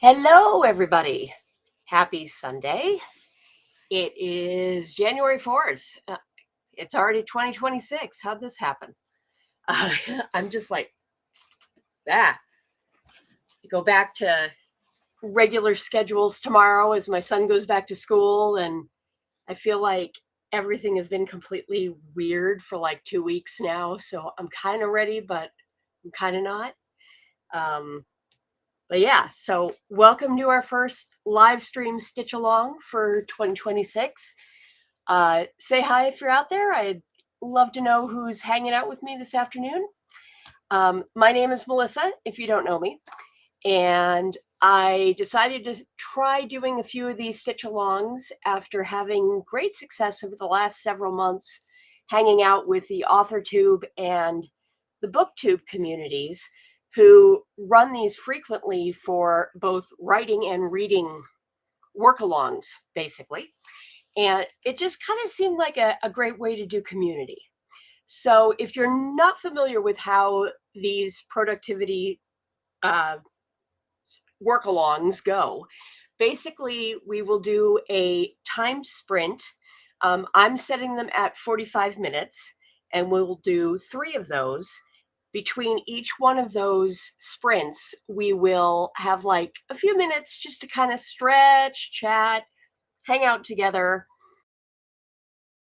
Hello, everybody. Happy Sunday. It is January 4th. It's already 2026. How'd this happen? I'm just like, go back to regular schedules tomorrow as my son goes back to school. And I feel like everything has been completely weird for like 2 weeks now. So I'm kind of ready, but I'm kind of not. But yeah, so welcome to our first live stream stitch along for 2026. Say hi if you're out there. I'd love to know who's hanging out with me this afternoon. My name is Melissa, if you don't know me, and I decided to try doing a few of these stitch alongs after having great success over the last several months hanging out with the AuthorTube and the BookTube communities who run these frequently for both writing and reading work-alongs, basically. And it just kind of seemed like a great way to do community. So if you're not familiar with how these productivity work-alongs go, basically we will do a timed sprint. I'm setting them at 45 minutes, and we'll do 3 of those. Between each one of those sprints, we will have like a few minutes just to kind of stretch, chat, hang out together,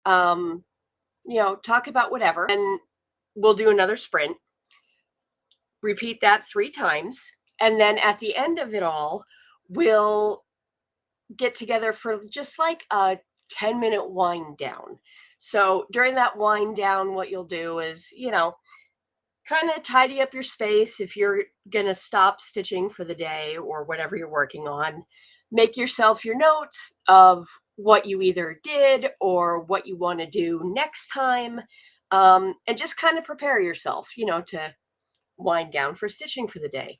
talk about whatever. And we'll do another sprint, repeat that 3 times. And then at the end of it all, we'll get together for just like a 10-minute wind down. So during that wind down, what you'll do is, kind of tidy up your space if you're going to stop stitching for the day or whatever you're working on. Make yourself your notes of what you either did or what you want to do next time, and just kind of prepare yourself, to wind down for stitching for the day.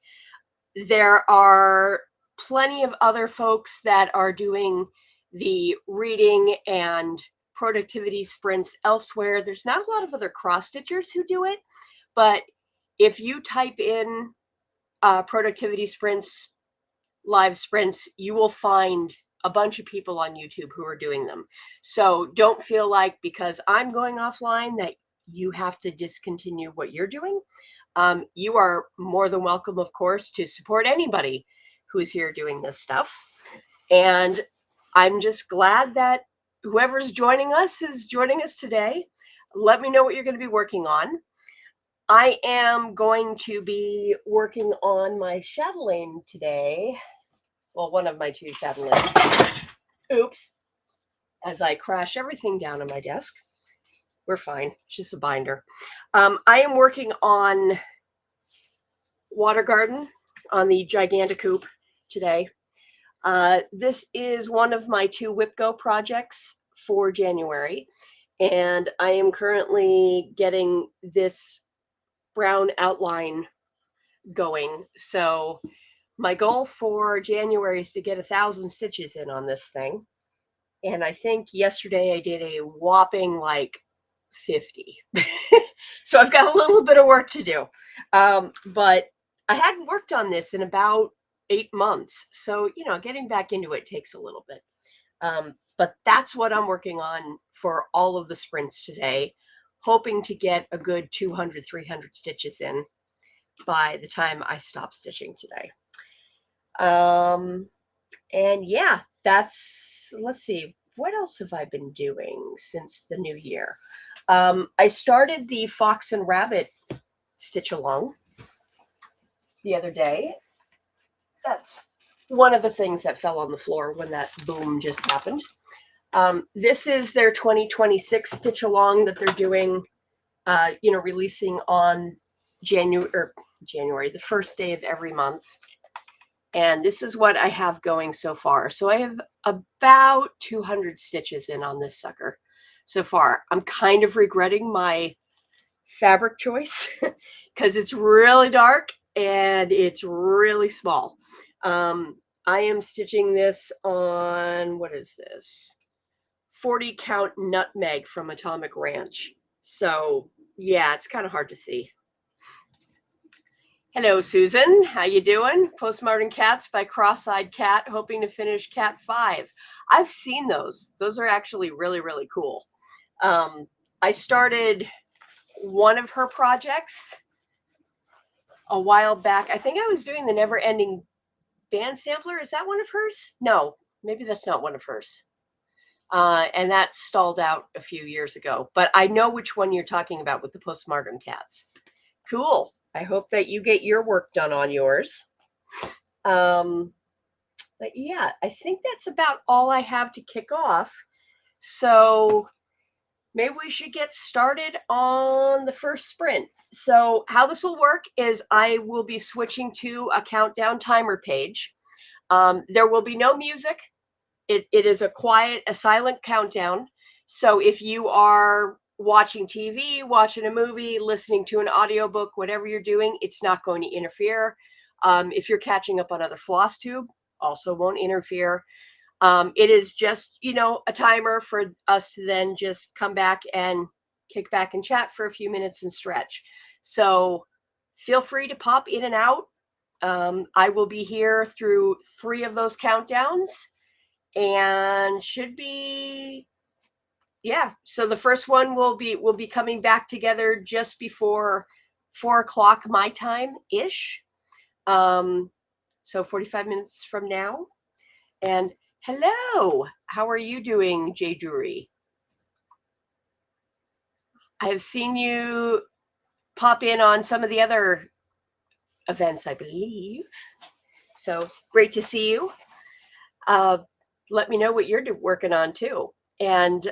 There are plenty of other folks that are doing the reading and productivity sprints elsewhere. There's not a lot of other cross stitchers who do it. But if you type in productivity sprints, live sprints, you will find a bunch of people on YouTube who are doing them. So don't feel like because I'm going offline that you have to discontinue what you're doing. You are more than welcome, of course, to support anybody who's here doing this stuff. And I'm just glad that whoever's joining us is joining us today. Let me know what you're going to be working on. I am going to be working on my chatelaine today. Well, one of my 2 chatelaines. Oops. As I crash everything down on my desk. We're fine. It's just a binder. I am working on Water Garden on the Giganticoop today. This is one of my 2 WhipGo projects for January. And I am currently getting this brown outline going. So my goal for January is to get 1,000 stitches in on this thing. And I think yesterday I did a whopping like 50. So I've got a little bit of work to do. But I hadn't worked on this in about 8 months. So, getting back into it takes a little bit. But that's what I'm working on for all of the sprints today, hoping to get a good 200, 300 stitches in by the time I stop stitching today. And yeah, let's see, what else have I been doing since the new year? I started the Fox and Rabbit stitch along the other day. That's one of the things that fell on the floor when that boom just happened. This is their 2026 stitch along that they're doing, releasing on January, the first day of every month. And this is what I have going so far. So I have about 200 stitches in on this sucker so far. I'm kind of regretting my fabric choice because it's really dark and it's really small. I am stitching this on, what is this? 40 count nutmeg from Atomic Ranch. So yeah, it's kind of hard to see. Hello, Susan. How you doing? Postmodern Cats by Cross-Eyed Cat, hoping to finish Cat 5. I've seen those. Those are actually really, really cool. I started one of her projects a while back. I think I was doing the Never Ending Band Sampler. Is that one of hers? No, maybe that's not one of hers. And that stalled out a few years ago. But I know which one you're talking about with the Postmodern Cats. Cool. I hope that you get your work done on yours. But yeah, I think that's about all I have to kick off. So maybe we should get started on the first sprint. So how this will work is I will be switching to a countdown timer page. There will be no music. It is a quiet, a silent countdown. So if you are watching TV, watching a movie, listening to an audiobook, whatever you're doing, it's not going to interfere. If you're catching up on other floss tube, also won't interfere. It is just, a timer for us to then just come back and kick back and chat for a few minutes and stretch. So feel free to pop in and out. I will be here through 3 of those countdowns and should be, yeah. So the first one will be coming back together just before 4 o'clock my time ish. So 45 minutes from now. And hello, how are you doing, Jay Drury? I have seen you pop in on some of the other events, I believe. So great to see you. Let me know what you're working on too. And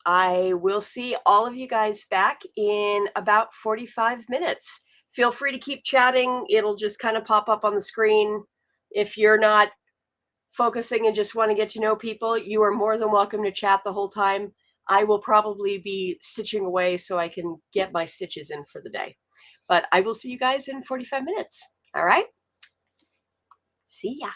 I will see all of you guys back in about 45 minutes. Feel free to keep chatting. It'll just kind of pop up on the screen. If you're not focusing and just want to get to know people, you are more than welcome to chat the whole time. I will probably be stitching away so I can get my stitches in for the day. But I will see you guys in 45 minutes. All right? See ya.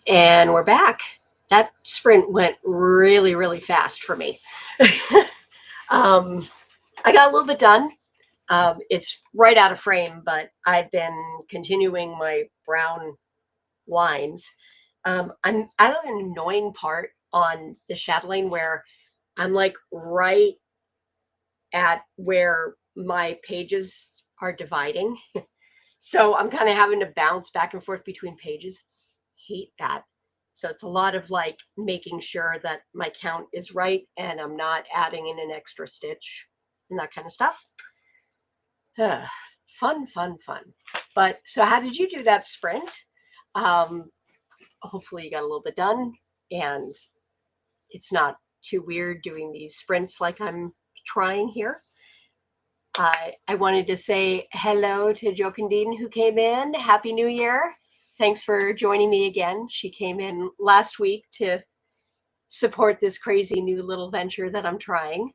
And we're back. That sprint went really, really fast for me. I got a little bit done. It's right out of frame, but I've been continuing my brown lines. I'm at an annoying part on the chatelaine where I'm like right at where my pages are dividing. So I'm kind of having to bounce back and forth between pages. Hate that. So it's a lot of like making sure that my count is right and I'm not adding in an extra stitch and that kind of stuff. Fun, fun, fun. But so how did you do that sprint? Hopefully you got a little bit done and it's not too weird doing these sprints like I'm trying here. I wanted to say hello to Jokindine who came in. Happy New Year. Thanks for joining me again. She came in last week to support this crazy new little venture that I'm trying.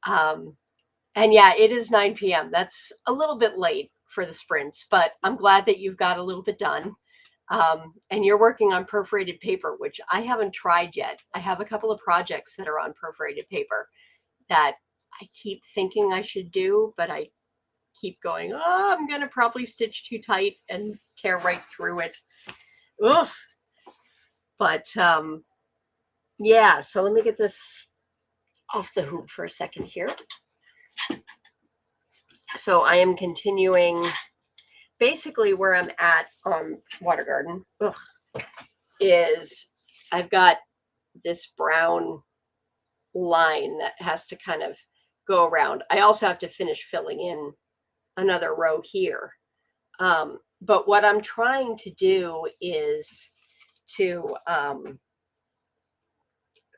And yeah, it is 9 p.m. That's a little bit late for the sprints, but I'm glad that you've got a little bit done. And you're working on perforated paper, which I haven't tried yet. I have a couple of projects that are on perforated paper that I keep thinking I should do, but I keep going, oh, I'm going to probably stitch too tight and tear right through it. Oof. But yeah, so let me get this off the hoop for a second here. So I am continuing basically where I'm at on Water Garden is I've got this brown line that has to kind of go around. I also have to finish filling in another row here. But what I'm trying to do is to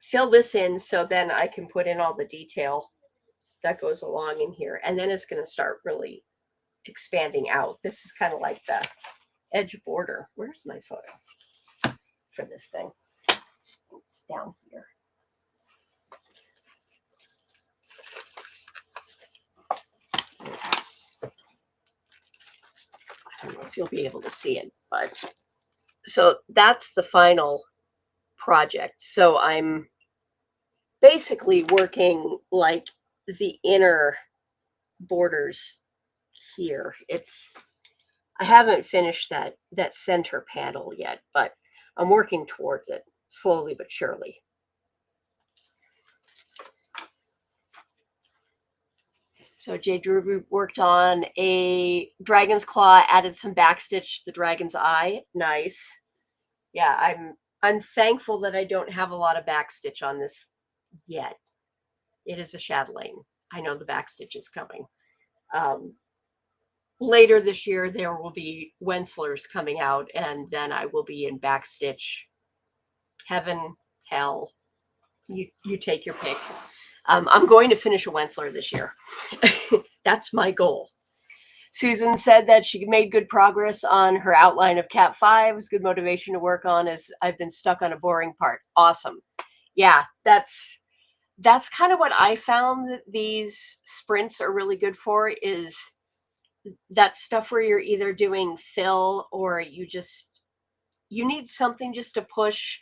fill this in so then I can put in all the detail that goes along in here. And then it's going to start really expanding out. This is kind of like the edge border. Where's my photo for this thing? It's down here. I don't know if you'll be able to see it, but so that's the final project. So I'm basically working like the inner borders here. I haven't finished that center panel yet, but I'm working towards it slowly but surely. So Jade Ruby worked on a dragon's claw, added some backstitch to the dragon's eye. Nice. Yeah, I'm thankful that I don't have a lot of backstitch on this yet. It is a chatelaine. I know the backstitch is coming. Later this year, there will be Wenslers coming out, and then I will be in backstitch heaven, hell. You take your pick. I'm going to finish a Wensler this year. That's my goal. Susan said that she made good progress on her outline of Cat 5. It was good motivation to work on as I've been stuck on a boring part. Awesome. Yeah, that's kind of what I found that these sprints are really good for, is that stuff where you're either doing fill or you need something just to push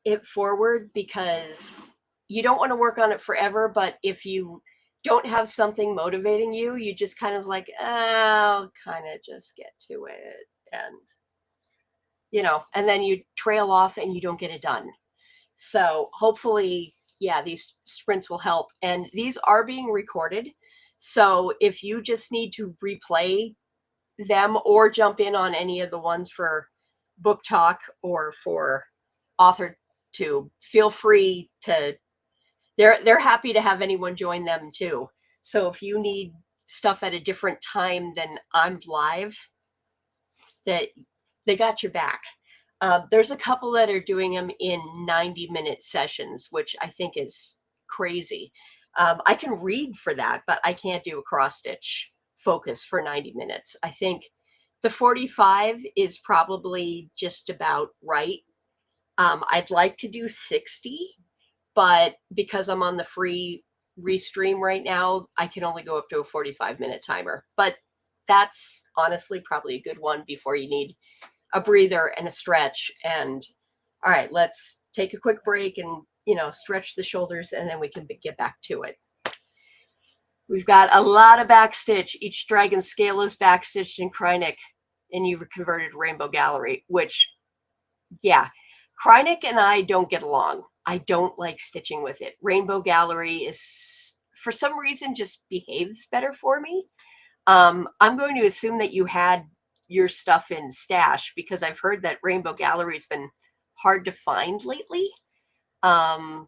it forward, because you don't want to work on it forever. But if you don't have something motivating you, you just kind of like, I'll kind of just get to it. And, and then you trail off and you don't get it done. So hopefully, yeah, these sprints will help. And these are being recorded. So if you just need to replay them or jump in on any of the ones for Book Talk or for AuthorTube, feel free to. They're happy to have anyone join them too. So if you need stuff at a different time than I'm live, that they got your back. There's a couple that are doing them in 90-minute sessions, which I think is crazy. I can read for that, but I can't do a cross stitch focus for 90 minutes. I think the 45 is probably just about right. I'd like to do 60. But because I'm on the free restream right now, I can only go up to a 45-minute timer. But that's honestly probably a good one before you need a breather and a stretch. And all right, let's take a quick break and, you know, stretch the shoulders, and then we can get back to it. We've got a lot of backstitch. Each dragon scale is backstitched in Krynic, and you've converted Rainbow Gallery, which, yeah, Krynic and I don't get along. I don't like stitching with it. Rainbow Gallery is, for some reason, just behaves better for me. I'm going to assume that you had your stuff in stash, because I've heard that Rainbow Gallery has been hard to find lately. I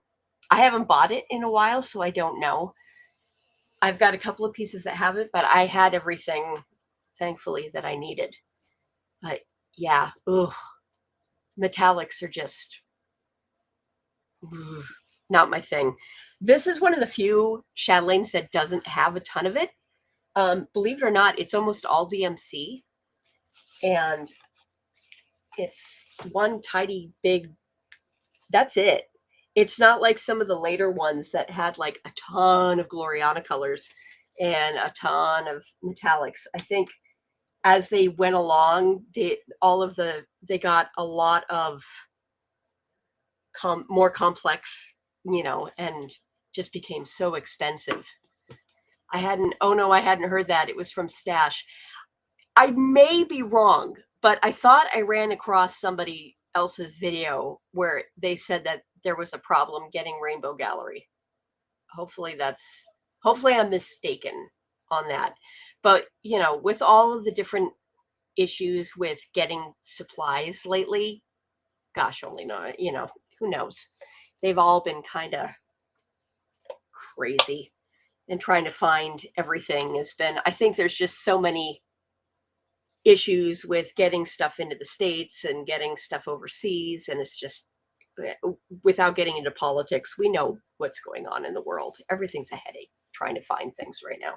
haven't bought it in a while, so I don't know. I've got a couple of pieces that have it, but I had everything, thankfully, that I needed. But yeah, ugh, metallics are just not my thing. This is one of the few chatelaines that doesn't have a ton of it. Believe it or not, it's almost all DMC, and it's one tidy big, that's it. It's not like some of the later ones that had like a ton of Gloriana colors and a ton of metallics. I think as they went along, they got a lot of more complex, you know, and just became so expensive. I hadn't heard that. It was from Stash. I may be wrong, but I thought I ran across somebody else's video where they said that there was a problem getting Rainbow Gallery. Hopefully I'm mistaken on that. But, you know, with all of the different issues with getting supplies lately, gosh, only know, you know, who knows? They've all been kind of crazy, and trying to find everything has been, I think there's just so many issues with getting stuff into the States and getting stuff overseas. And it's just, without getting into politics, we know what's going on in the world. Everything's a headache trying to find things right now.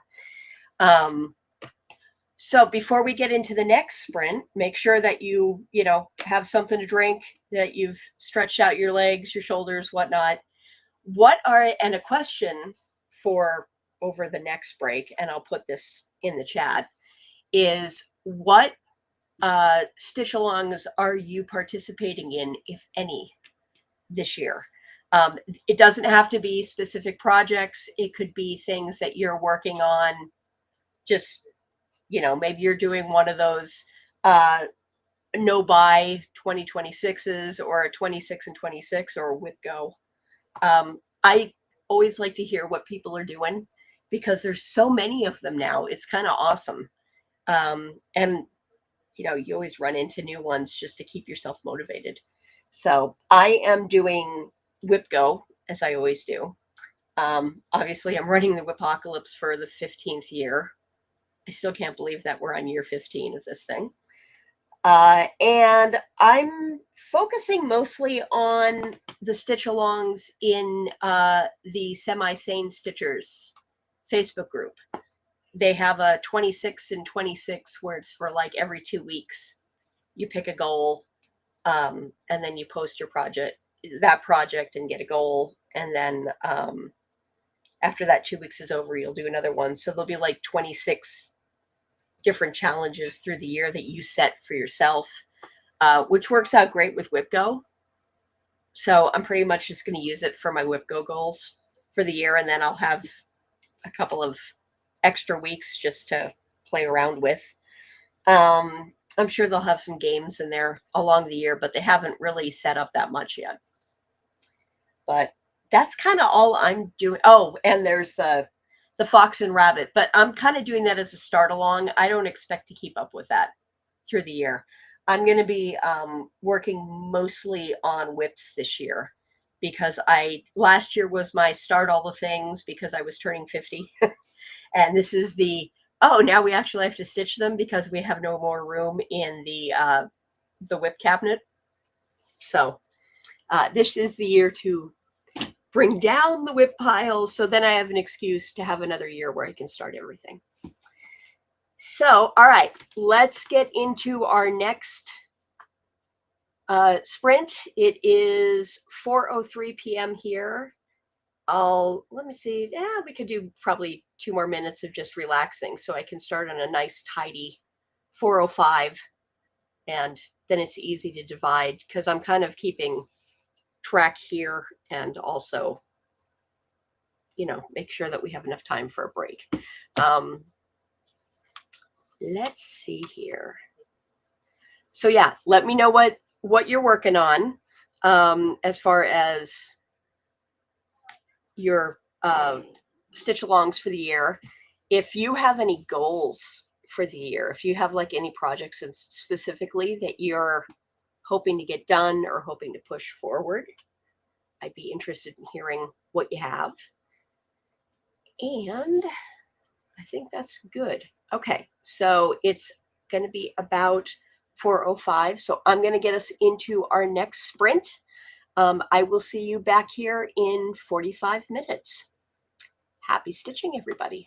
So before we get into the next sprint, make sure that you know, have something to drink, that you've stretched out your legs, your shoulders, whatnot. And a question for over the next break, and I'll put this in the chat, is what stitch alongs are you participating in, if any, this year? It doesn't have to be specific projects. It could be things that you're working on. Just, you know, maybe you're doing one of those no buy 2026s or a 26 and 26 or whip go. I always like to hear what people are doing, because there's so many of them now. It's kind of awesome. And you know, you always run into new ones just to keep yourself motivated. So I am doing whip go, as I always do. Obviously I'm running the Whipocalypse for the 15th year. I still can't believe that we're on year 15 of this thing. And I'm focusing mostly on the stitch alongs in the Semi-Sane Stitchers Facebook group. They have a 26 and 26 where it's for like every 2 weeks. You pick a goal, and then you post your project and get a goal. And then after that 2 weeks is over, you'll do another one. So there'll be like 26 different challenges through the year that you set for yourself, which works out great with WhipGo. So I'm pretty much just going to use it for my WhipGo goals for the year. And then I'll have a couple of extra weeks just to play around with. I'm sure they'll have some games in there along the year, but they haven't really set up that much yet. But that's kind of all I'm doing. Oh, and there's the Fox and Rabbit, but I'm kind of doing that as a start along. I don't expect to keep up with that through the year. I'm going to be working mostly on whips this year, because last year was my start all the things, because I was turning 50. And this is now we actually have to stitch them because we have no more room in the whip cabinet. So this is the year to bring down the whip piles, so then I have an excuse to have another year where I can start everything. So, all right, let's get into our next sprint. It is 4:03 p.m. here. Let me see. Yeah, we could do probably 2 more minutes of just relaxing, so I can start on a nice tidy 4:05 and then it's easy to divide because I'm kind of keeping track here and also, you know, make sure that we have enough time for a break. Let's see here. So yeah, let me know what you're working on as far as your stitch alongs for the year. If you have any goals for the year, if you have like any projects specifically that you're hoping to get done or hoping to push forward, I'd be interested in hearing what you have. And I think that's good. Okay, so it's going to be about 4:05. So I'm going to get us into our next sprint. I will see you back here in 45 minutes. Happy stitching, everybody.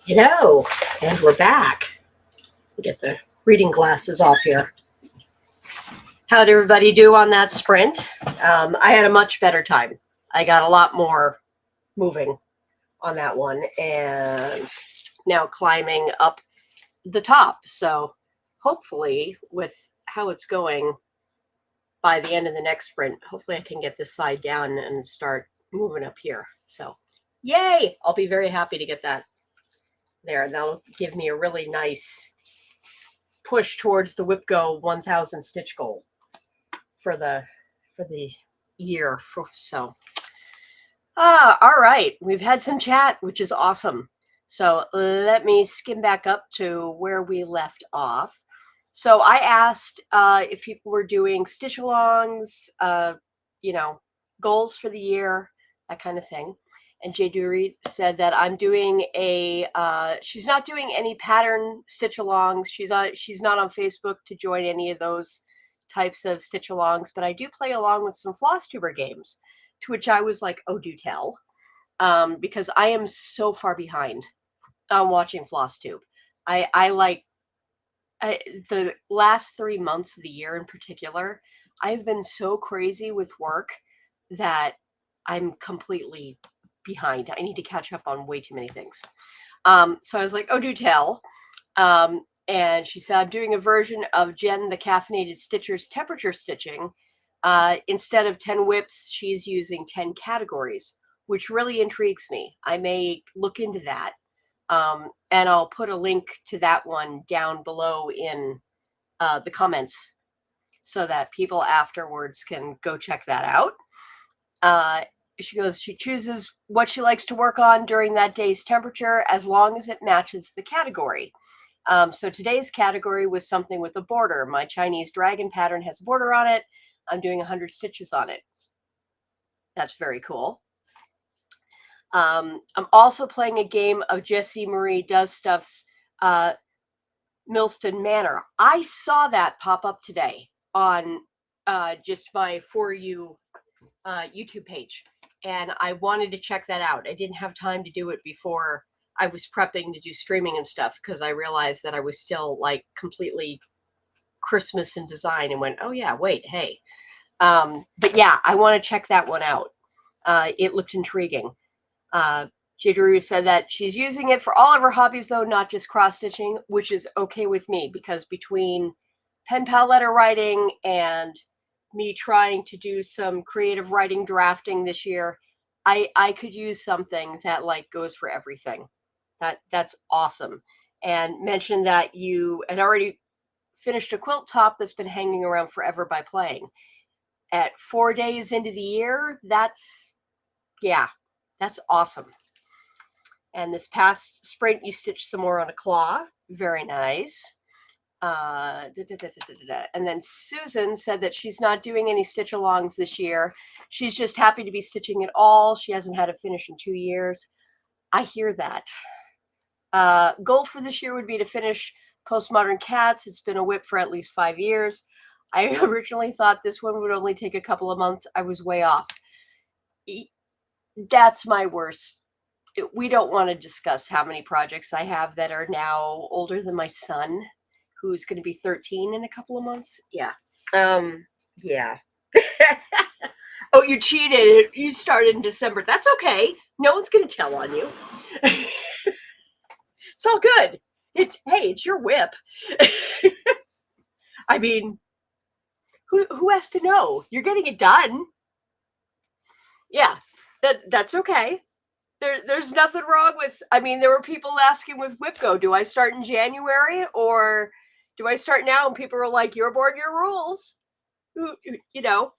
And we're back. Get the reading glasses off here. How'd everybody do on that sprint? I had a much better time. I got a lot more moving on that one, and now climbing up the top. So hopefully with how it's going by the end of the next sprint, hopefully I can get this side down and start moving up here. So yay, I'll be very happy to get that there. And that'll give me a really nice push towards the WhipGo 1000 stitch goal for the year. So all right, we've had some chat, which is awesome. So let me skim back up to where we left off. So I asked if people were doing stitch alongs, goals for the year, that kind of thing. And Jay Dury said that I'm doing she's not doing any pattern stitch alongs. She's not on Facebook to join any of those types of stitch alongs, but I do play along with some floss tuber games, to which I was like, oh, do tell, because I am so far behind on watching floss tube. The last 3 months of the year in particular, I've been so crazy with work that I'm completely behind. I need to catch up on way too many things. So I was like, oh, do tell. And she said, I'm doing a version of Jen the Caffeinated Stitcher's temperature stitching. Instead of 10 whips, she's using 10 categories, which really intrigues me. I may look into that. And I'll put a link to that one down below in the comments so that people afterwards can go check that out. She goes, she chooses what she likes to work on during that day's temperature as long as it matches the category. So today's category was something with a border. My Chinese dragon pattern has a border on it. I'm doing 100 stitches on it. That's very cool. I'm also playing a game of Jessie Marie Does Stuff's Millstone Manor. I saw that pop up today on just my For You YouTube page, and I wanted to check that out. I didn't have time to do it before I was prepping to do streaming and stuff, because I realized that I was still like completely Christmas in design and went, oh yeah, wait, hey. But yeah, I want to check that one out. It looked intriguing. Jadru said that she's using it for all of her hobbies, though, not just cross stitching, which is okay with me, because between pen pal letter writing and me trying to do some creative writing drafting this year, I could use something that like goes for everything. That's awesome. And mentioned that you had already finished a quilt top that's been hanging around forever by playing. At 4 days into the year, that's awesome. And this past sprint, you stitched some more on a claw. Very nice. And then Susan said that she's not doing any stitch alongs this year. She's just happy to be stitching it all. She hasn't had a finish in 2 years. I hear that. Goal for this year would be to finish Postmodern Cats. It's been a whip for at least 5 years. I originally thought this one would only take a couple of months. I was way off. That's my worst. We don't want to discuss how many projects I have that are now older than my son, who's going to be 13 in a couple of months. Yeah. Yeah. Oh, you cheated. You started in December. That's okay. No one's going to tell on you. It's all good. It's your whip. I mean, who has to know? You're getting it done. Yeah, that's okay. There's nothing wrong with, I mean, there were people asking with WhipGo, do I start in January or do I start now? And people are like, your board, your rules. You know,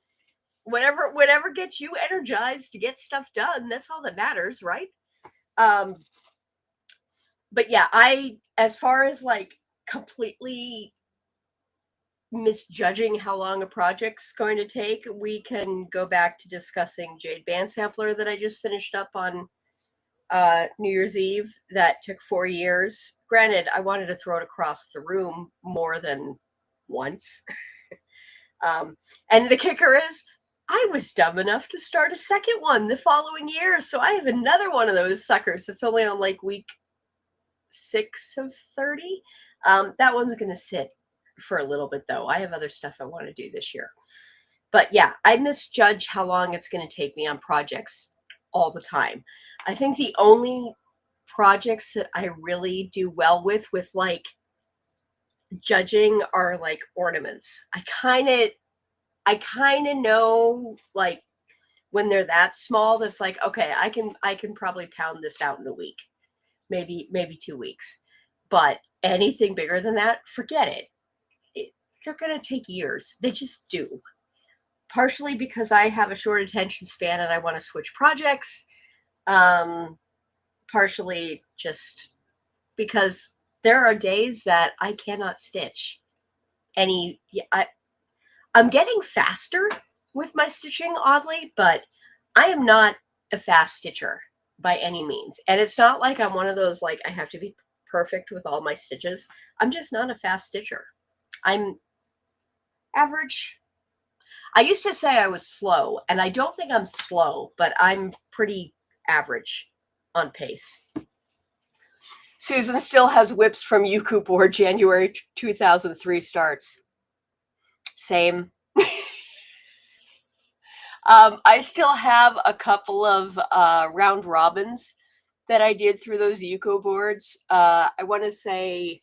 whatever gets you energized to get stuff done, that's all that matters, right? But yeah, as far as like completely misjudging how long a project's going to take, we can go back to discussing Jade Band Sampler that I just finished up on New Year's Eve. That took 4 years. Granted, I wanted to throw it across the room more than once. And the kicker is, I was dumb enough to start a second one the following year. So I have another one of those suckers that's only on like week 6 of 30. That one's going to sit for a little bit though. I have other stuff I want to do this year. But yeah, I misjudge how long it's going to take me on projects all the time. I think the only projects that I really do well with like judging are like ornaments. I kind of know like when they're that small, that's like, okay, I can probably pound this out in a week, maybe 2 weeks. But anything bigger than that, forget it. They're going to take years. They just do. Partially because I have a short attention span and I want to switch projects. Partially just because there are days that I cannot stitch any. I'm getting faster with my stitching, oddly, but I am not a fast stitcher by any means. And it's not like I'm one of those, like, I have to be perfect with all my stitches. I'm just not a fast stitcher. I'm average. I used to say I was slow, and I don't think I'm slow, but I'm pretty average on pace. Susan still has whips from Yuku board January 2003 starts. Same. I still have a couple of round robins that I did through those Yuko boards. I want to say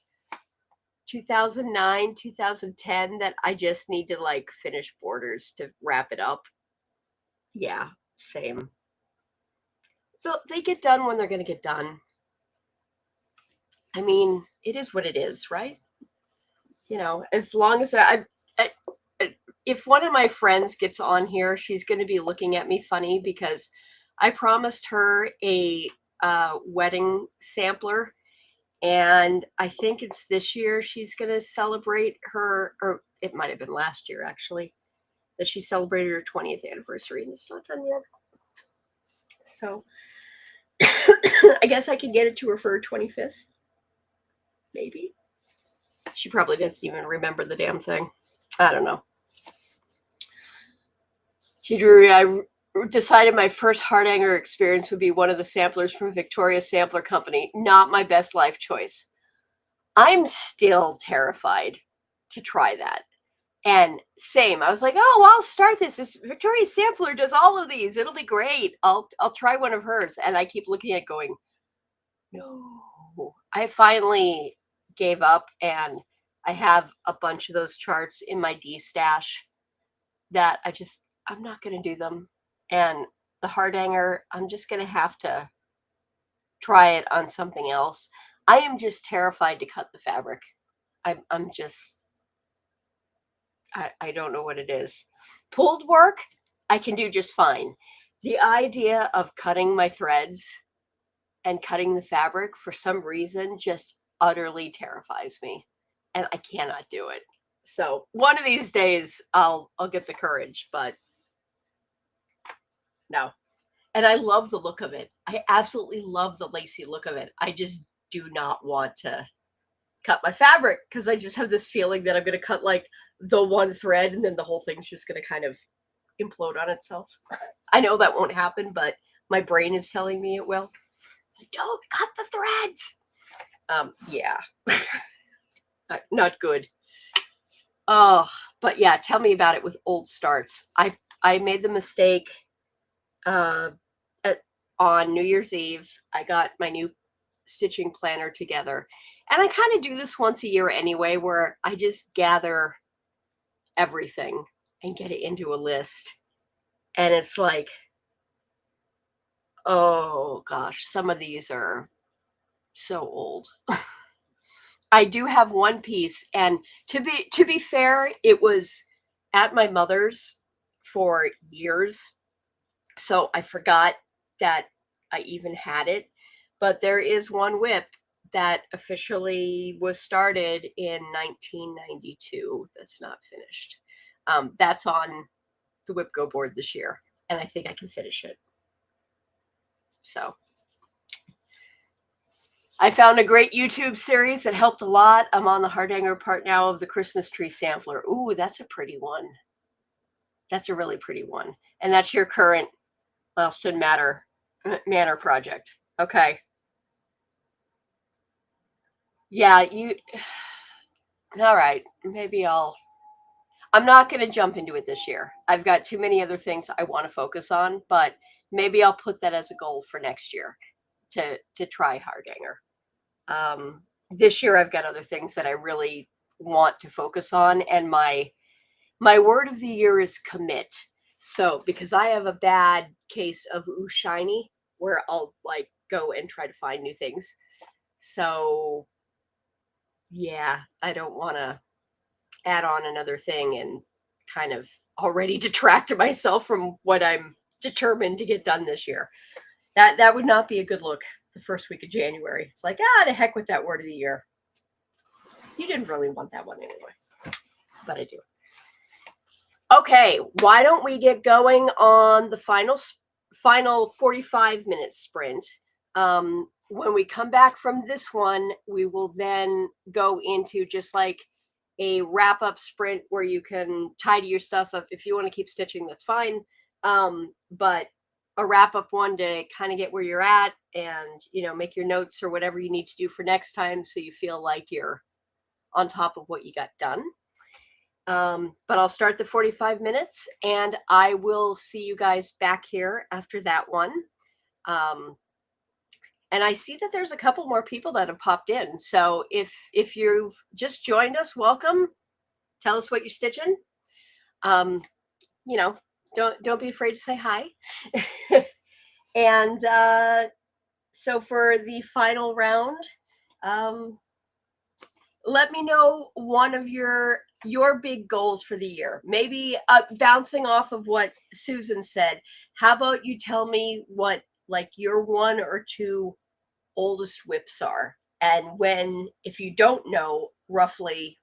2009, 2010 that I just need to like finish borders to wrap it up. Yeah, same. They get done when they're going to get done. I mean, it is what it is, right? You know, as long as if one of my friends gets on here, she's going to be looking at me funny because I promised her a wedding sampler, and I think it's this year she's going to celebrate her, or it might have been last year actually, that she celebrated her 20th anniversary, and it's not done yet. So I guess I could get it to her for her 25th. Maybe. She probably doesn't even remember the damn thing. I don't know. I decided my first heart hanger experience would be one of the samplers from Victoria's Sampler Company. Not my best life choice. I'm still terrified to try that. And same, I was like, oh, I'll start this. This Victoria's Sampler does all of these. It'll be great. I'll try one of hers. And I keep looking at going, no. I finally gave up, and I have a bunch of those charts in my D stash that I'm not going to do them. And the heart hanger, I'm just going to have to try it on something else. I am just terrified to cut the fabric. I'm just, I don't know what it is. Pulled work, I can do just fine. The idea of cutting my threads and cutting the fabric for some reason just utterly terrifies me, and I cannot do it. So one of these days I'll get the courage, but no. And I love the look of it. I absolutely love the lacy look of it. I just do not want to cut my fabric because I just have this feeling that I'm going to cut like the one thread and then the whole thing's just going to kind of implode on itself. I know that won't happen, but my brain is telling me it will. Don't cut the threads. Yeah. Not good. Oh, but yeah, tell me about it with old starts. I made the mistake on New Year's Eve. I got my new stitching planner together, and I kind of do this once a year anyway, where I just gather everything and get it into a list. And it's like, oh gosh, some of these are so old. I do have one piece, and to be fair, it was at my mother's for years, so I forgot that I even had it. But there is one whip that officially was started in 1992 that's not finished. That's on the Whip Go board this year, and I think I can finish it. So I found a great YouTube series that helped a lot. I'm on the heart hanger part now of the Christmas tree sampler. Ooh, that's a pretty one. That's a really pretty one. And that's your current Milestone Manor project. Okay. Yeah, all right, maybe I'm not going to jump into it this year. I've got too many other things I want to focus on, but maybe I'll put that as a goal for next year to try Hardanger. This year I've got other things that I really want to focus on, and my word of the year is commit. So because I have a bad case of ooh shiny where I'll like go and try to find new things. So yeah, I don't want to add on another thing and kind of already detract myself from what I'm determined to get done this year. That would not be a good look the first week of January. It's like, to heck with that word of the year. You didn't really want that one anyway, but I do. Okay, why don't we get going on the final 45-minute sprint? When we come back from this one, we will then go into just like a wrap-up sprint where you can tidy your stuff up. If you want to keep stitching, that's fine. But a wrap-up one to kind of get where you're at and, make your notes or whatever you need to do for next time so you feel like you're on top of what you got done. But I'll start the 45 minutes and I will see you guys back here after that one. And I see that there's a couple more people that have popped in. So if you've just joined us, welcome. Tell us what you're stitching. Don't be afraid to say hi. And so for the final round, let me know one of your big goals for the year. Maybe bouncing off of what Susan said. How about you tell me what like your one or two oldest whips are, and when, if you don't know roughly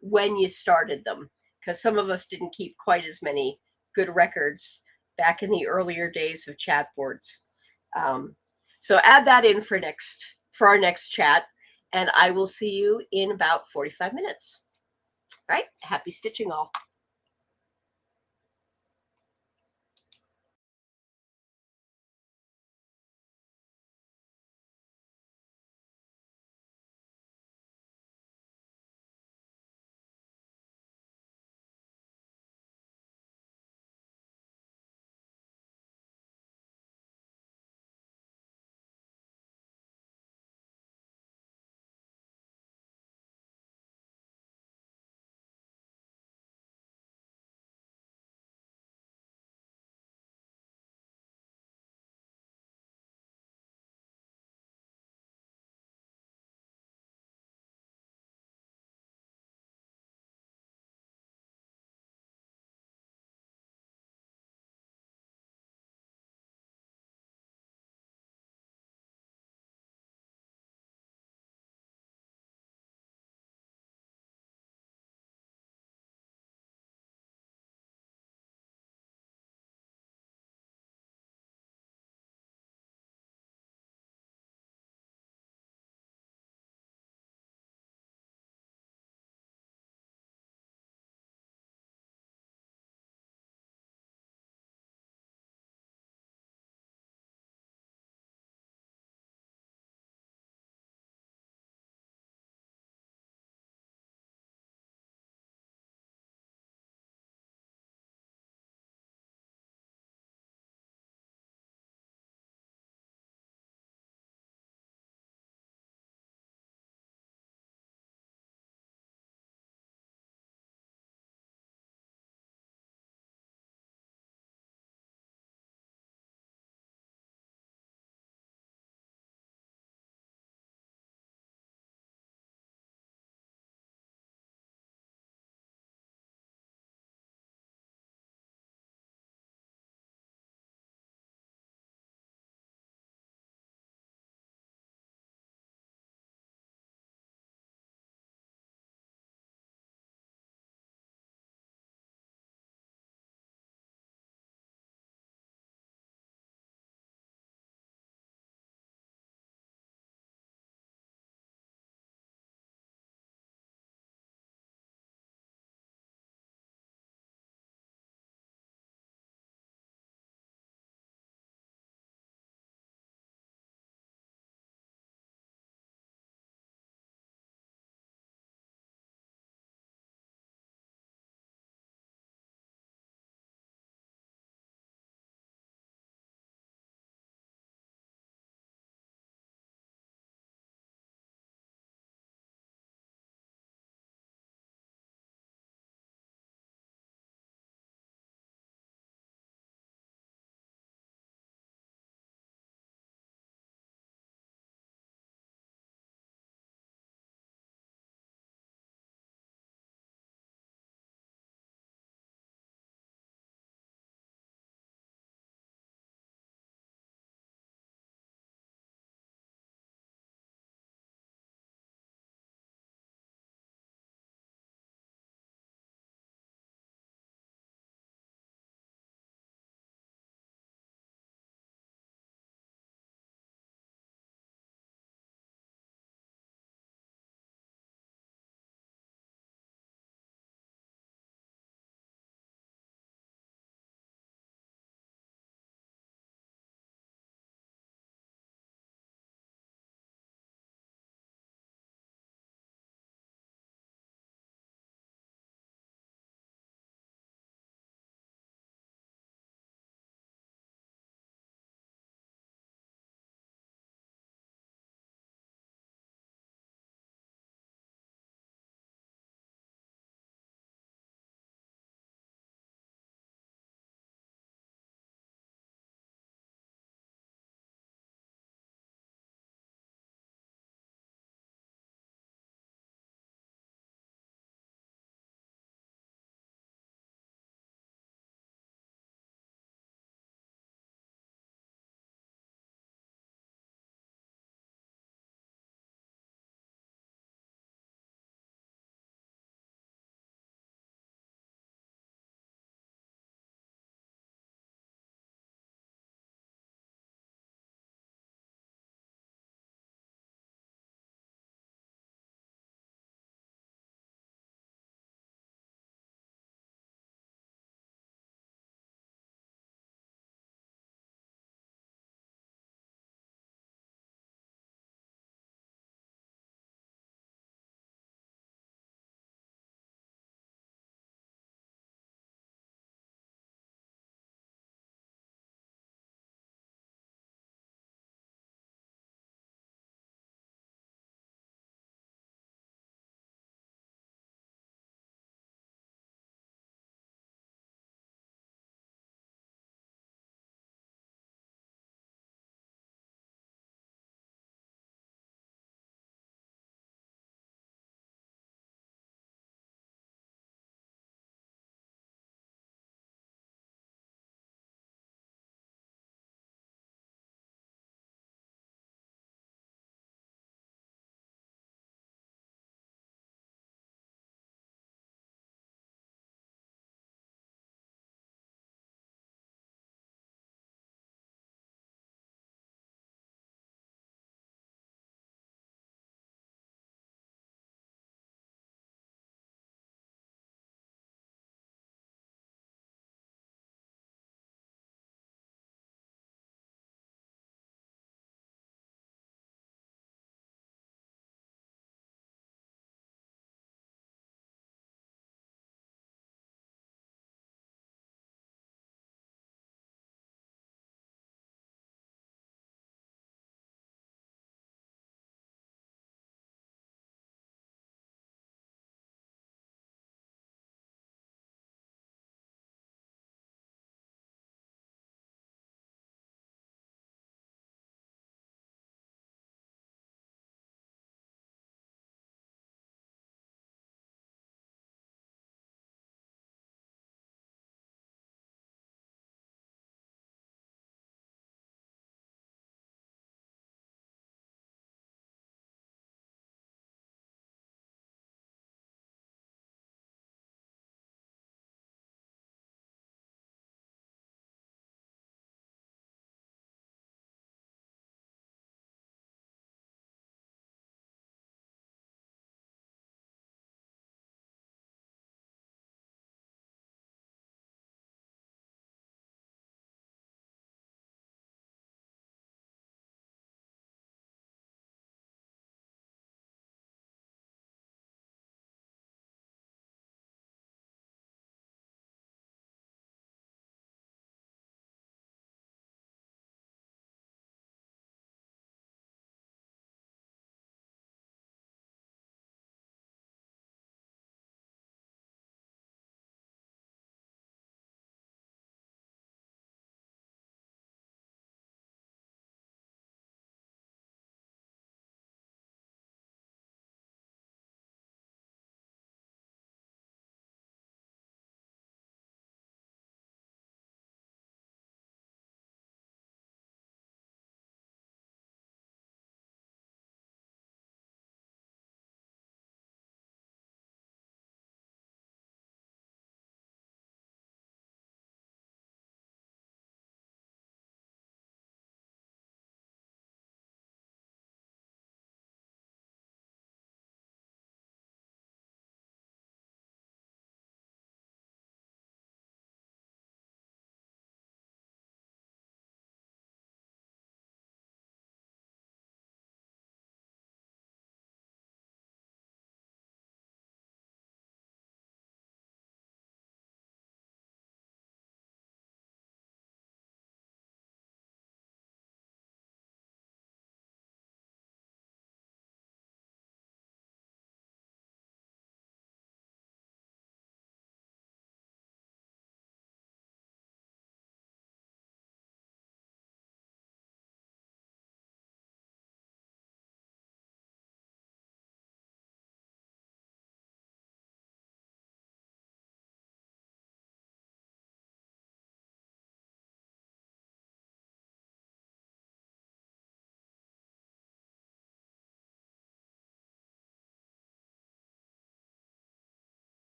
when you started them, because some of us didn't keep quite as many good records back in the earlier days of chat boards. So add that in for our next chat, and I will see you in about 45 minutes. All right, happy stitching all.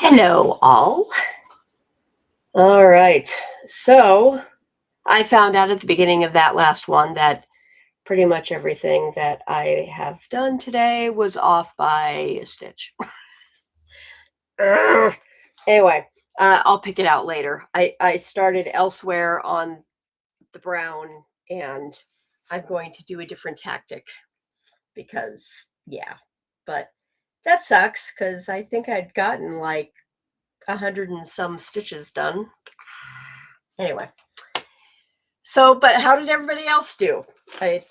Hello, all. All right. So I found out at the beginning of that last one that pretty much everything that I have done today was off by a stitch. Anyway, I'll pick it out later. I started elsewhere on the brown, and I'm going to do a different tactic because, yeah, but that sucks because I think I'd gotten like 100 and some stitches done. Anyway, so, but how did everybody else do? I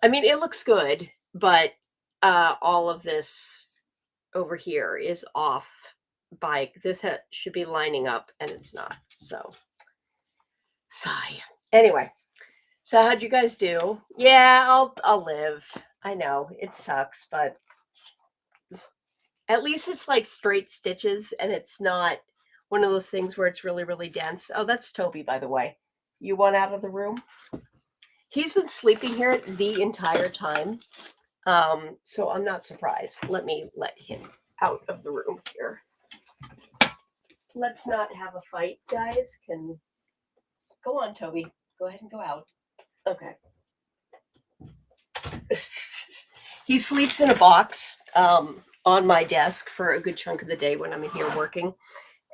mean, it looks good, but all of this over here is off by, this should be lining up and it's not. So, sigh. Anyway, so how'd you guys do? Yeah, I'll live. I know it sucks, but at least it's like straight stitches and it's not one of those things where it's really, really dense. Oh, that's Toby, by the way. You want out of the room? He's been sleeping here the entire time. So I'm not surprised. Let me let him out of the room here. Let's not have a fight, guys. Can go on, Toby. Go ahead and go out. Okay. He sleeps in a box on my desk for a good chunk of the day when I'm in here working.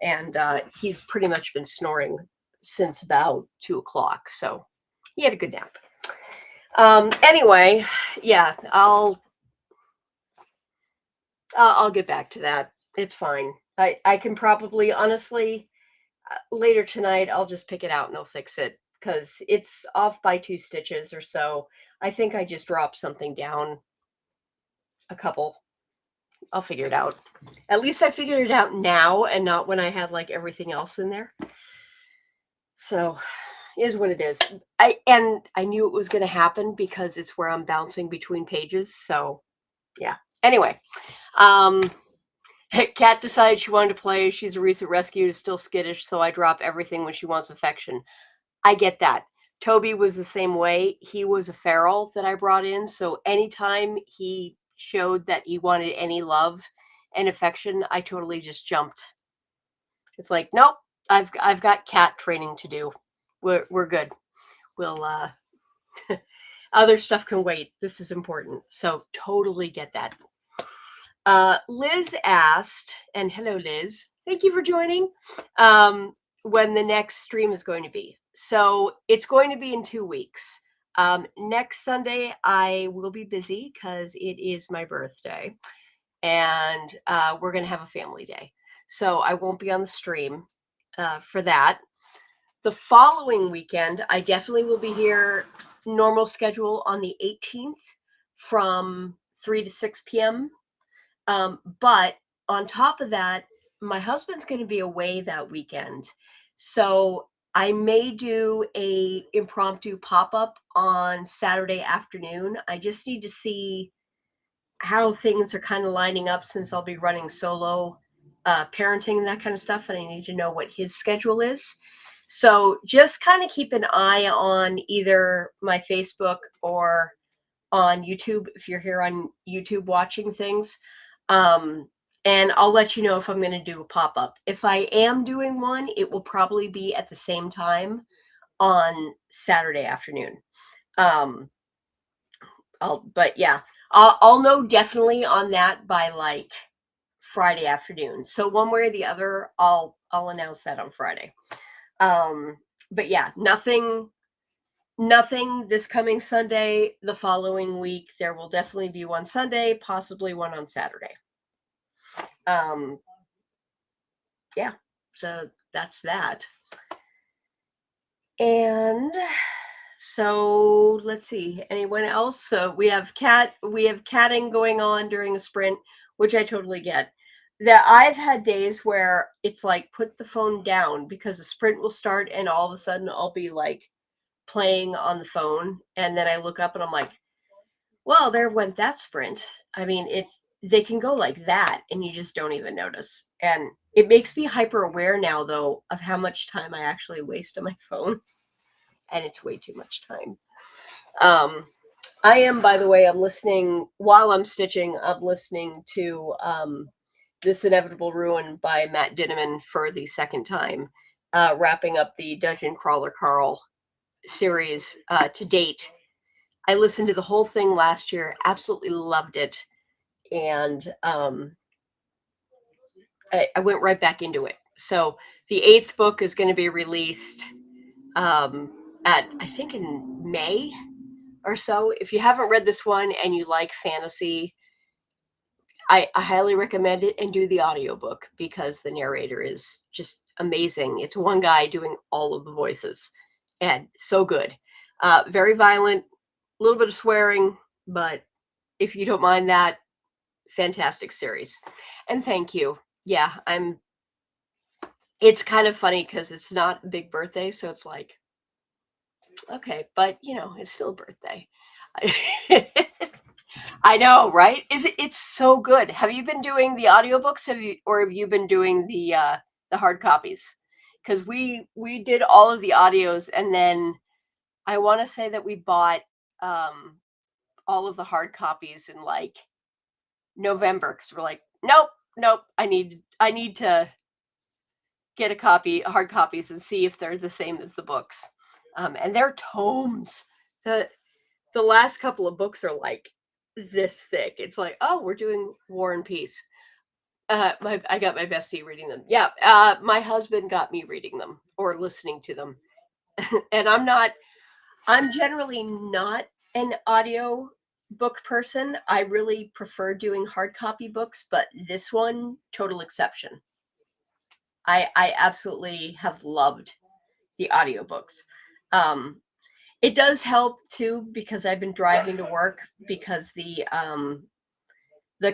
And he's pretty much been snoring since about 2 o'clock. So he had a good nap. Anyway, yeah, I'll get back to that. It's fine. I can probably, honestly, later tonight, I'll just pick it out and I'll fix it because it's off by 2 stitches or so. I think I just dropped something down a couple. I'll figure it out. At least I figured it out now and not when I had like everything else in there. So is what it is. I knew it was going to happen because it's where I'm bouncing between pages. So yeah. Anyway, Kat decided she wanted to play. She's a recent rescue, is still skittish, so I drop everything when she wants affection. I get that. Toby was the same way. He was a feral that I brought in, so anytime he showed that he wanted any love and affection, I totally just jumped. It's like, nope, I've got cat training to do. We're good. We'll other stuff can wait. This is important. So totally get that. Liz asked, and hello, Liz. Thank you for joining. When the next stream is going to be. So it's going to be in 2 weeks. Next Sunday, I will be busy because it is my birthday. And we're going to have a family day. So I won't be on the stream for that. The following weekend, I definitely will be here, normal schedule on the 18th from 3 to 6 p.m. But on top of that, my husband's going to be away that weekend. So I may do a impromptu pop-up on Saturday afternoon. I just need to see how things are kind of lining up since I'll be running solo parenting and that kind of stuff. And I need to know what his schedule is. So just kind of keep an eye on either my Facebook or on YouTube if you're here on YouTube watching things. And I'll let you know if I'm going to do a pop-up. If I am doing one, it will probably be at the same time on Saturday afternoon. But yeah, I'll know definitely on that by like Friday afternoon. So one way or the other, I'll announce that on Friday. But yeah, nothing this coming Sunday. The following week, there will definitely be one Sunday, possibly one on Saturday. Yeah, so that's that. And so let's see, anyone else? So we have catting going on during a sprint, which I totally get. That I've had days where it's like put the phone down because the sprint will start and all of a sudden I'll be like playing on the phone and then I look up and I'm like, well, there went that sprint. I mean, they can go like that and you just don't even notice. And it makes me hyper aware now though of how much time I actually waste on my phone. And it's way too much time. I am, by the way, I'm listening while I'm stitching. I'm listening to This Inevitable Ruin by Matt Dinneman for the second time, wrapping up the Dungeon Crawler Carl series to date. I listened to the whole thing last year, absolutely loved it, and I went right back into it. So the 8th book is going to be released at, I think, in May or so. If you haven't read this one and you like fantasy, I highly recommend it, and do the audiobook because the narrator is just amazing. It's one guy doing all of the voices and so good. Very violent, a little bit of swearing, but if you don't mind that, fantastic series. And thank you. Yeah, it's kind of funny because it's not a big birthday, so it's like, okay, but you know, it's still a birthday. I know, right? It's so good. Have you been doing the audiobooks? Have you been doing the hard copies? Because we did all of the audios, and then I want to say that we bought all of the hard copies in like November, because we're like, nope, I need to get hard copies, and see if they're the same as the books. And they're tomes. The last couple of books are like this thick. It's like, oh, we're doing War and Peace. I got my bestie reading them. Yeah, my husband got me reading them or listening to them, and I'm generally not an audio book person. I really prefer doing hard copy books, but this one, total exception. I absolutely have loved the audiobooks. It does help too, because I've been driving to work, because the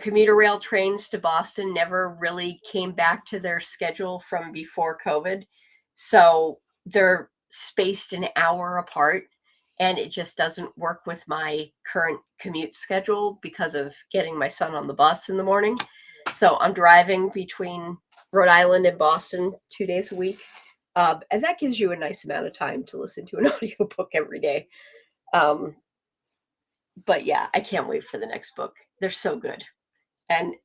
commuter rail trains to Boston never really came back to their schedule from before COVID. So they're spaced an hour apart, and it just doesn't work with my current commute schedule because of getting my son on the bus in the morning. So I'm driving between Rhode Island and Boston 2 days a week. And that gives you a nice amount of time to listen to an audiobook every day. But yeah, I can't wait for the next book. They're so good. And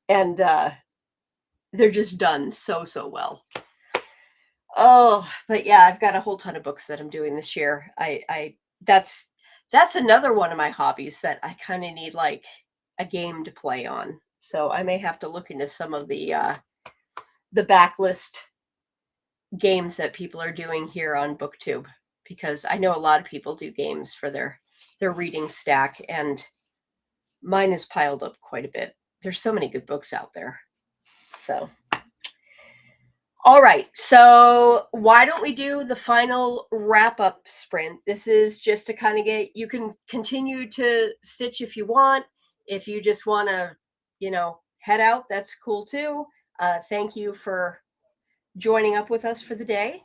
they're just done so well. Oh, but yeah, I've got a whole ton of books that I'm doing this year. I that's another one of my hobbies that I kind of need like a game to play on. So I may have to look into some of the backlist games that people are doing here on BookTube, because I know a lot of people do games for their reading stack, and mine is piled up quite a bit. There's so many good books out there. So, all right. So why don't we do the final wrap up sprint? This is just to kind of you can continue to stitch if you want. If you just want to, head out, that's cool too. Thank you for joining up with us for the day.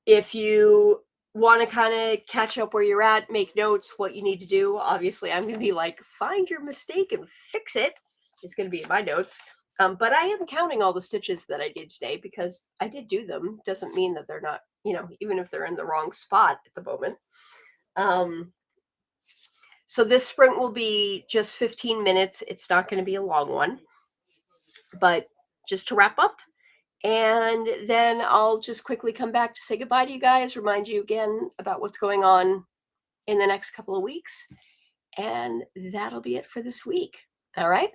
If you want to kind of catch up where you're at, make notes, what you need to do. Obviously, I'm going to be like, find your mistake and fix it. It's going to be in my notes. But I am counting all the stitches that I did today, because I did do them. Doesn't mean that they're not, even if they're in the wrong spot at the moment. So this sprint will be just 15 minutes. It's not going to be a long one. But just to wrap up, and then I'll just quickly come back to say goodbye to you guys, remind you again about what's going on in the next couple of weeks. And that'll be it for this week. All right.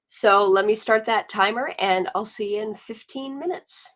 So let me start that timer, and I'll see you in 15 minutes.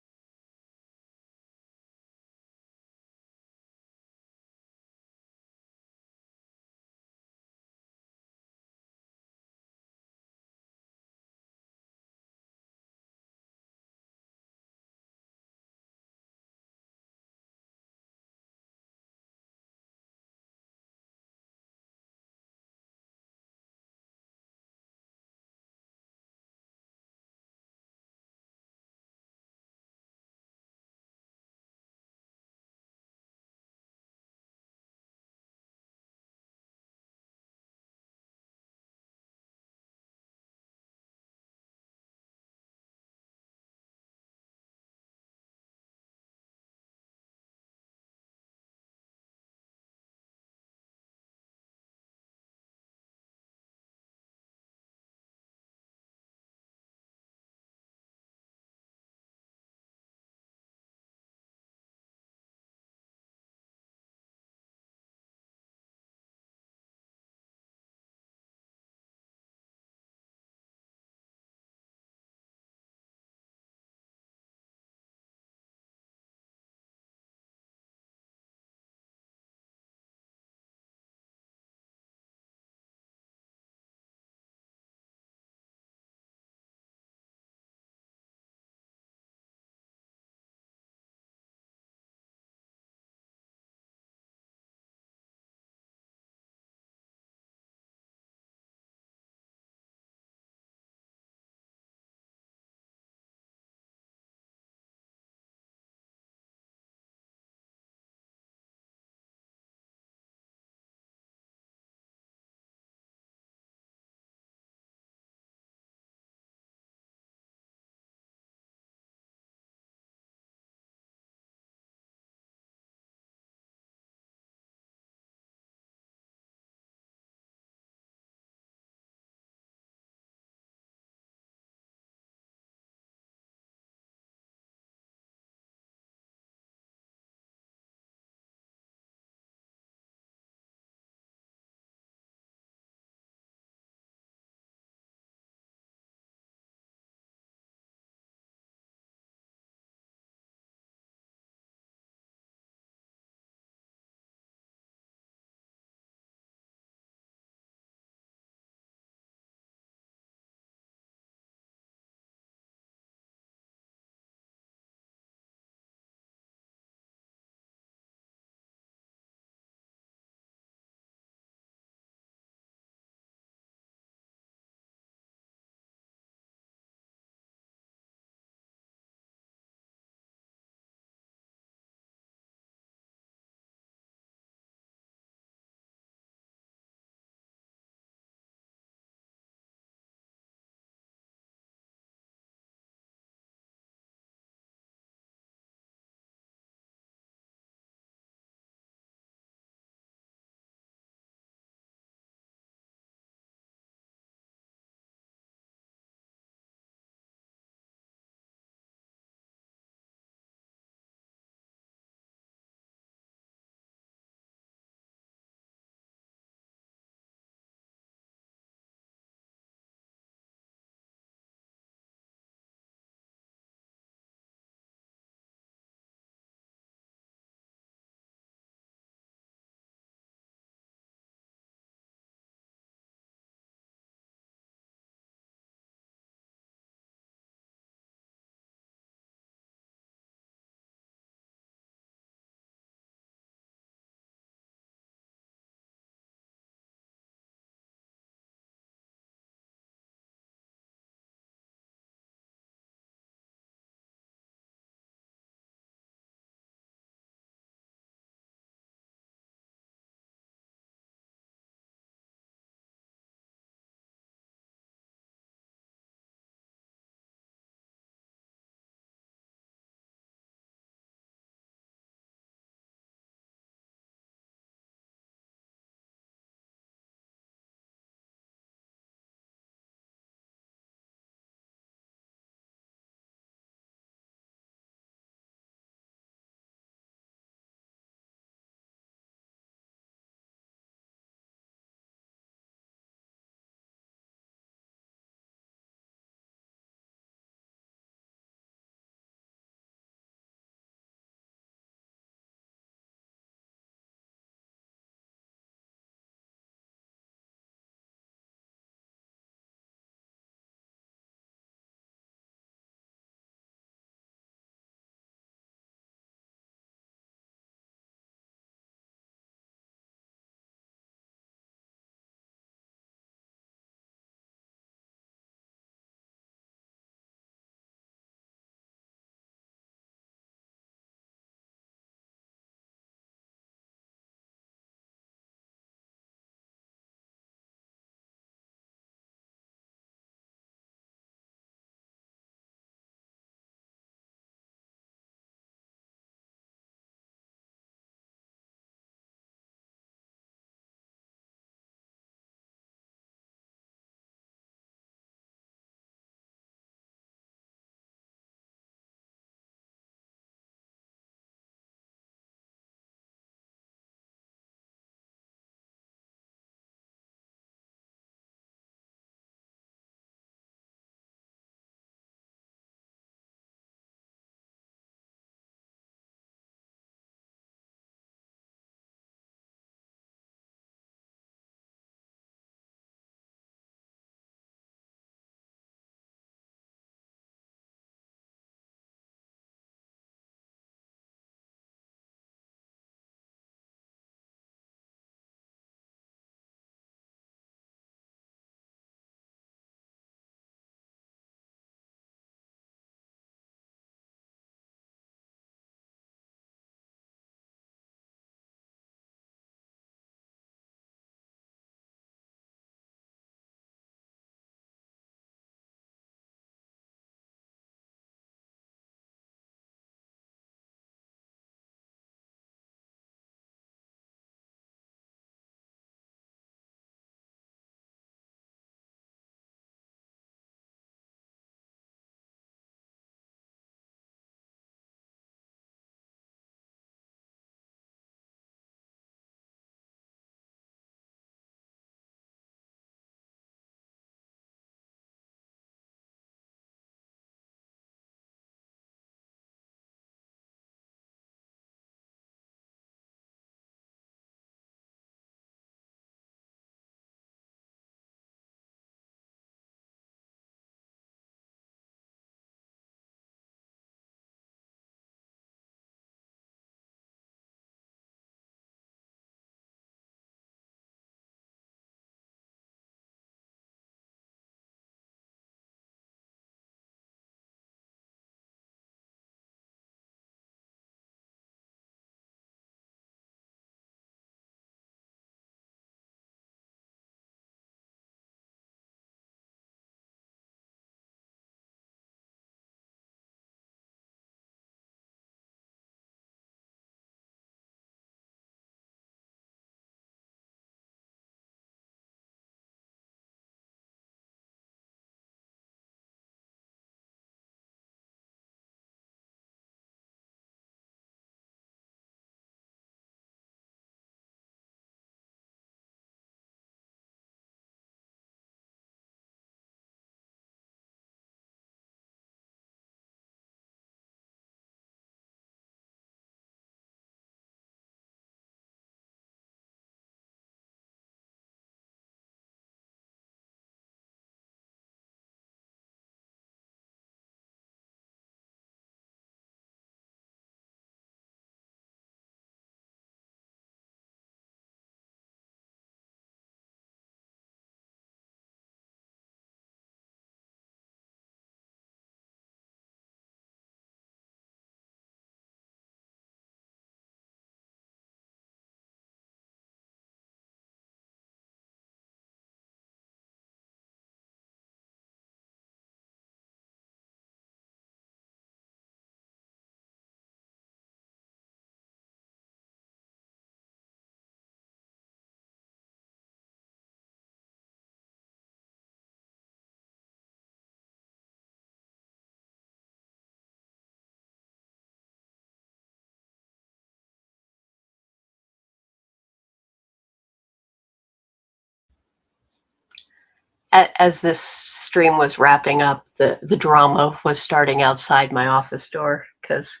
as this stream was wrapping up, the drama was starting outside my office door because,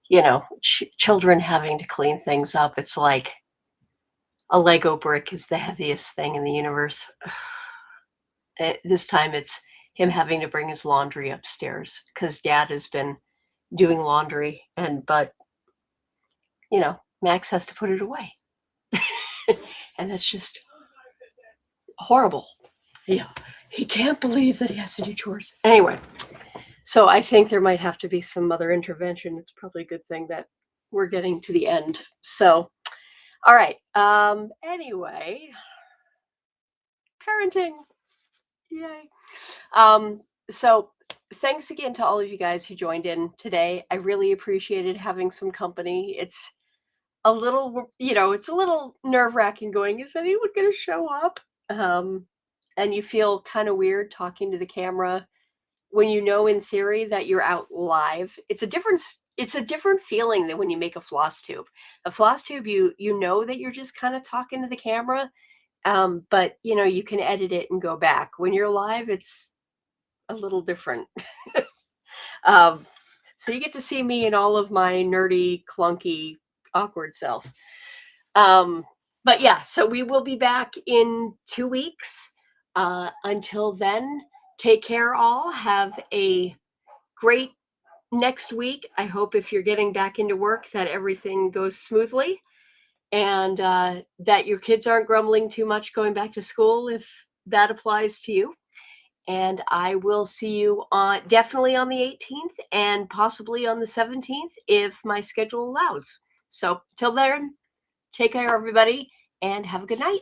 you know, children having to clean things up. It's like a Lego brick is the heaviest thing in the universe. This time it's him having to bring his laundry upstairs because Dad has been doing laundry, but you know, Max has to put it away. And that's just horrible. Yeah, he can't believe that he has to do chores. Anyway, so I think there might have to be some other intervention. It's probably a good thing that we're getting to the end. So, all right. Anyway, parenting. Yay. So thanks again to all of you guys who joined in today. I really appreciated having some company. It's a little, it's a little nerve-wracking going, is anyone going to show up? And you feel kind of weird talking to the camera when you know in theory that you're out live. It's a different feeling than when you make a floss tube. A floss tube, you know that you're just kind of talking to the camera, but you can edit it and go back. When you're live, it's a little different. So you get to see me in all of my nerdy, clunky, awkward self. But yeah, so we will be back in 2 weeks. Until then, take care all. Have a great next week. I hope if you're getting back into work that everything goes smoothly and that your kids aren't grumbling too much going back to school if that applies to you. And I will see you definitely on the 18th and possibly on the 17th if my schedule allows. So till then, take care, everybody, and have a good night.